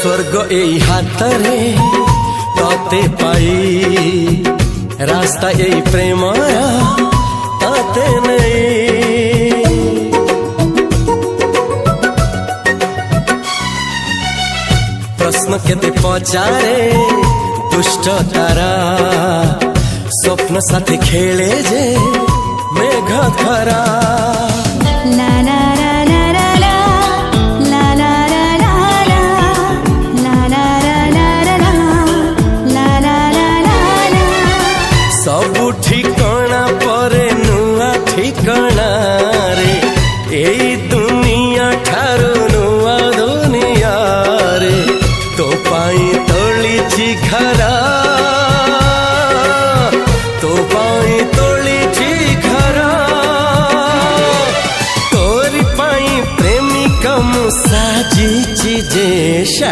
स्वर्ग एई हातरे तते पाई रास्ता एई प्रेमया तते नहीं। प्रश्न केते पचारे दुष्ट तारा स्वप्न साथी खेले जे मेघ खरा। ला ला ला ला ला ला ला ला ला ला ला ला ला ला। सबु ठिकाना परे नुआ ठिकाना रे एई दुनिया ठारू नुआ दुनिया रे। तो पाई तोलिछि घरा तो पाई तोलिछि घरा तोरी पाई प्रेमिका मु साजिछि जे